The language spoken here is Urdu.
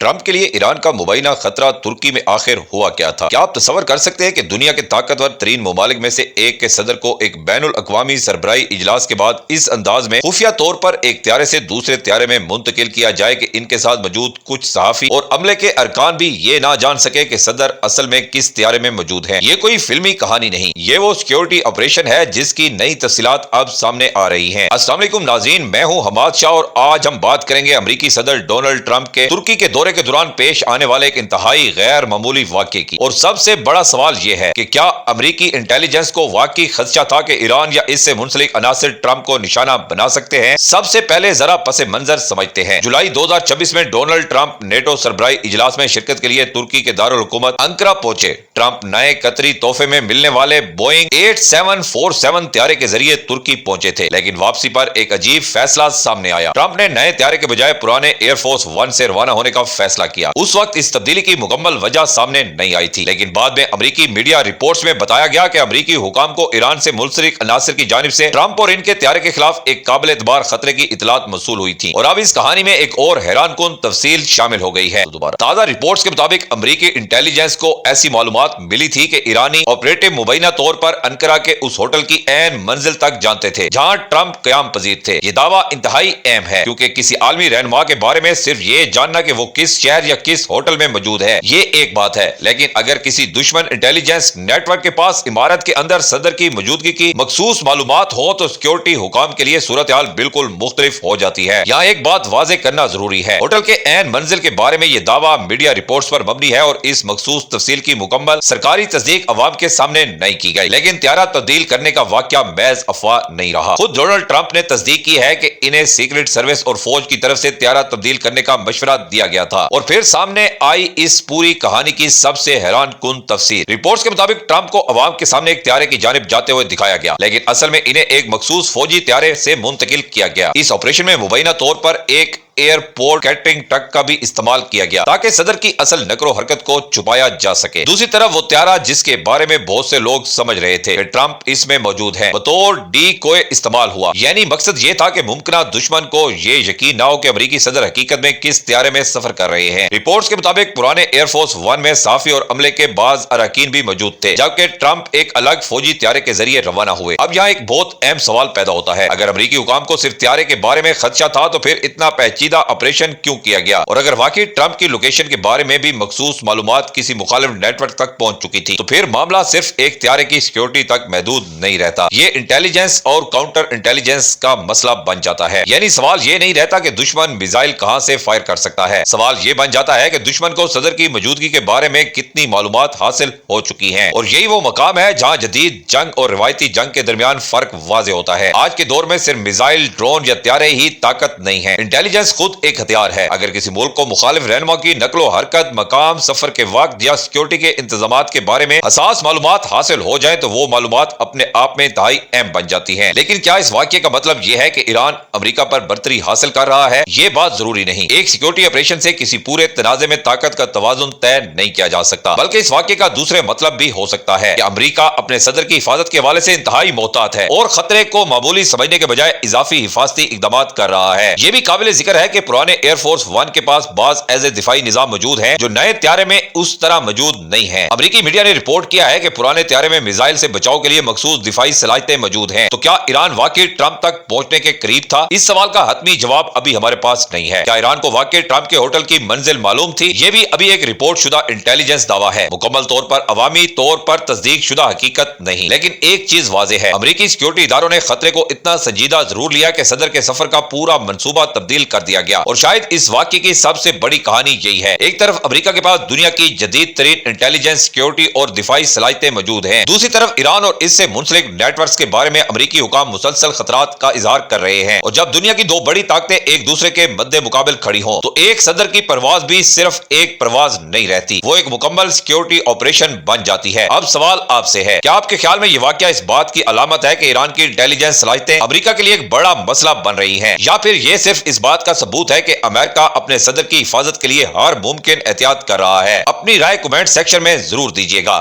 ٹرمپ کے لیے ایران کا مبینہ خطرہ ترکی میں آخر ہوا کیا تھا؟ کیا آپ تصور کر سکتے ہیں کہ دنیا کے طاقتور ترین ممالک میں سے ایک کے صدر کو ایک بین الاقوامی سربراہی اجلاس کے بعد اس انداز میں خفیہ طور پر ایک طیارے سے دوسرے طیارے میں منتقل کیا جائے کہ ان کے ساتھ موجود کچھ صحافی اور عملے کے ارکان بھی یہ نہ جان سکے کہ صدر اصل میں کس طیارے میں موجود ہے؟ یہ کوئی فلمی کہانی نہیں، یہ وہ سیکیورٹی آپریشن ہے جس کی نئی تفصیلات اب سامنے آ رہی ہیں۔ السلام علیکم ناظرین، میں ہوں حماد شاہ اور آج ہم بات کریں گے امریکی صدر ڈونلڈ ٹرمپ کے ترکی کے دورے کے دوران پیش آنے والے ایک انتہائی غیر معمولی واقعے کی۔ اور سب سے بڑا سوال یہ ہے کہ کیا امریکی انٹیلیجنس کو واقعی خدشہ تھا کہ ایران یا اس سے منسلک عناصر ٹرمپ کو نشانہ بنا سکتے ہیں؟ سب سے پہلے ذرا پس منظر سمجھتے ہیں۔ جولائی 2026 میں ڈونلڈ ٹرمپ نیٹو سربراہی اجلاس میں شرکت کے لیے ترکی کے دارالحکومت انقرہ پہنچے۔ ٹرمپ نئے قطری تحفے میں ملنے والے بوئنگ 8747 طیارے کے ذریعے ترکی پہنچے تھے، لیکن واپسی پر ایک عجیب فیصلہ سامنے آیا۔ ٹرمپ نے نئے طیارے کے بجائے پرانے ایئر فورس ون سے روانہ ہونے کا فیصلہ کیا۔ اس وقت اس تبدیلی کی مکمل وجہ سامنے نہیں آئی تھی، لیکن بعد میں امریکی میڈیا رپورٹس میں بتایا گیا کہ امریکی حکام کو ایران سے منسلک عناصر کی جانب سے ٹرمپ اور ان کے طیارے کے خلاف ایک قابل اعتبار خطرے کی اطلاعات موصول ہوئی تھی۔ اور اب اس کہانی میں ایک اور حیران کن تفصیل شامل ہو گئی ہے۔ تازہ رپورٹس کے مطابق امریکی انٹیلیجنس کو ایسی معلومات ملی تھی کہ ایرانی آپریٹو مبینہ طور پر انقرہ کے اس ہوٹل کی عین منزل تک جانتے تھے جہاں ٹرمپ قیام پذیر تھے۔ یہ دعویٰ انتہائی اہم ہے کیونکہ کسی عالمی رہنما کے بارے میں صرف یہ جاننا کہ وہ کس شہر یا کس ہوٹل میں موجود ہے یہ ایک بات ہے، لیکن اگر کسی دشمن انٹیلیجنس نیٹ ورک کے پاس عمارت کے اندر صدر کی موجودگی کی مخصوص معلومات ہو تو سیکیورٹی حکام کے لیے صورتحال بالکل مختلف ہو جاتی ہے۔ یہاں ایک بات واضح کرنا ضروری ہے، ہوٹل کے عین منزل کے بارے میں یہ دعویٰ میڈیا رپورٹس پر مبنی ہے اور اس مخصوص تفصیل کی مکمل سرکاری تصدیق عوام کے سامنے نہیں کی گئی، لیکن طیارہ تبدیل کرنے کا واقعہ محض افواہ نہیں رہا۔ خود ڈونلڈ ٹرمپ نے تصدیق کی ہے کہ انہیں سیکرٹ سروس اور فوج کی طرف سے طیارہ تبدیل کرنے کا مشورہ دیا گیا تھا۔ اور پھر سامنے آئی اس پوری کہانی کی سب سے حیران کن تفصیل۔ رپورٹس کے مطابق ٹرمپ کو عوام کے سامنے ایک طیارے کی جانب جاتے ہوئے دکھایا گیا، لیکن اصل میں انہیں ایک مخصوص فوجی طیارے سے منتقل کیا گیا۔ اس آپریشن میں مبینہ طور پر ایک ایئرپورٹ کیٹرنگ ٹرک کا بھی استعمال کیا گیا تاکہ صدر کی اصل نقل و حرکت کو چھپایا جا سکے۔ دوسری طرف وہ طیارہ جس کے بارے میں بہت سے لوگ سمجھ رہے تھے کہ ٹرمپ اس میں موجود ہے بطور ڈی کوئے استعمال ہوا، یعنی مقصد یہ تھا کہ ممکنہ دشمن کو یہ یقین نہ ہو کہ امریکی صدر حقیقت میں کس طیارے میں سفر کر رہے ہیں۔ رپورٹس کے مطابق پرانے ایئر فورس ون میں صحافی اور عملے کے بعض اراکین بھی موجود تھے، جبکہ ٹرمپ ایک الگ فوجی طیارے کے ذریعے روانہ ہوئے۔ اب یہاں ایک بہت اہم سوال پیدا ہوتا ہے، اگر امریکی حکام کو صرف طیارے کے بارے میں خدشہ تھا تو پھر اتنا پیچیدہ آپریشن کیوں کیا گیا؟ اور اگر واقعی ٹرمپ کی لوکیشن کے بارے میں بھی مخصوص معلومات کسی مخالف نیٹ ورک تک پہنچ چکی تھی تو پھر معاملہ صرف ایک طیارے کی سیکیورٹی تک محدود نہیں رہتا، یہ انٹیلیجنس اور کاؤنٹر انٹیلیجنس کا مسئلہ بن جاتا ہے۔ یعنی سوال یہ نہیں رہتا کہ دشمن میزائل کہاں سے فائر کر سکتا ہے، سوال یہ بن جاتا ہے کہ دشمن کو صدر کی موجودگی کے بارے میں کتنی معلومات حاصل ہو چکی ہیں۔ اور یہی وہ مقام ہے جہاں جدید جنگ اور روایتی جنگ کے درمیان فرق واضح ہوتا ہے۔ آج کے دور میں صرف میزائل، ڈرون یا طیارے ہی طاقت نہیں ہے، انٹیلیجنس خود ایک ہتھیار ہے۔ اگر کسی ملک کو مخالف رہنما کی نقل و حرکت، مقام، سفر کے وقت یا سیکیورٹی کے انتظامات کے بارے میں حساس معلومات حاصل ہو جائیں تو وہ معلومات اپنے آپ میں انتہائی اہم بن جاتی ہیں۔ لیکن کیا اس واقعے کا مطلب یہ ہے کہ ایران امریکہ پر برتری حاصل کر رہا ہے؟ یہ بات ضروری نہیں۔ ایک سیکیورٹی آپریشن سے کسی پورے تنازع میں طاقت کا توازن طے نہیں کیا جا سکتا، بلکہ اس واقعے کا دوسرے مطلب بھی ہو سکتا ہے کہ امریکہ اپنے صدر کی حفاظت کے حوالے سے انتہائی محتاط ہے اور خطرے کو معمولی سمجھنے کے بجائے اضافی حفاظتی اقدامات کر رہا ہے۔ یہ بھی قابل ذکر ہے کہ پرانے ایئر فورس ون کے پاس بعض ایسے دفاعی نظام موجود ہیں جو نئے طیارے میں اس طرح موجود نہیں ہیں۔ امریکی میڈیا نے رپورٹ کیا ہے کہ پرانے طیارے میں میزائل سے بچاؤ کے لیے مخصوص دفاعی صلاحیتیں موجود ہیں۔ تو کیا ایران واقعی ٹرمپ تک پہنچنے کے قریب تھا؟ اس سوال کا حتمی جواب ابھی ہمارے پاس نہیں ہے۔ کیا ایران کو واقعی ٹرمپ کے ہوٹل کی منزل معلوم تھی؟ یہ بھی ابھی ایک رپورٹ شدہ انٹیلیجنس دعویٰ ہے، مکمل طور پر عوامی طور پر تصدیق شدہ حقیقت نہیں۔ لیکن ایک چیز واضح ہے، امریکی سیکیورٹی اداروں نے خطرے کو اتنا سنجیدہ ضرور لیا کہ صدر کے سفر کا پورا منصوبہ تبدیل کر دیا گیا۔ اور شاید اس واقعے کی سب سے بڑی کہانی یہی ہے، ایک طرف امریکہ کے پاس دنیا کی جدید ترین انٹیلیجنس، سیکیورٹی اور دفاعی صلاحیتیں موجود ہیں، دوسری طرف ایران اور اس سے منسلک نیٹ ورکس کے بارے میں امریکی حکام مسلسل خطرات کا اظہار کر رہے ہیں۔ اور جب دنیا کی دو بڑی طاقتیں ایک دوسرے کے مد مقابل کھڑی ہوں تو ایک صدر کی پرواز بھی صرف ایک پرواز نہیں رہتی، وہ ایک مکمل سیکیورٹی آپریشن بن جاتی ہے۔ اب سوال آپ سے ہے، کیا آپ کے خیال میں یہ واقعہ اس بات کی علامت ہے کہ ایران کی انٹیلیجنس صلاحیتیں امریکہ کے لیے ایک بڑا مسئلہ بن رہی ہیں، یا پھر یہ صرف اس بات کا ثبوت ہے کہ امریکہ اپنے صدر کی حفاظت کے لیے ہر ممکن احتیاط کر رہا ہے؟ اپنی رائے کمنٹ سیکشن میں ضرور دیجیے گا۔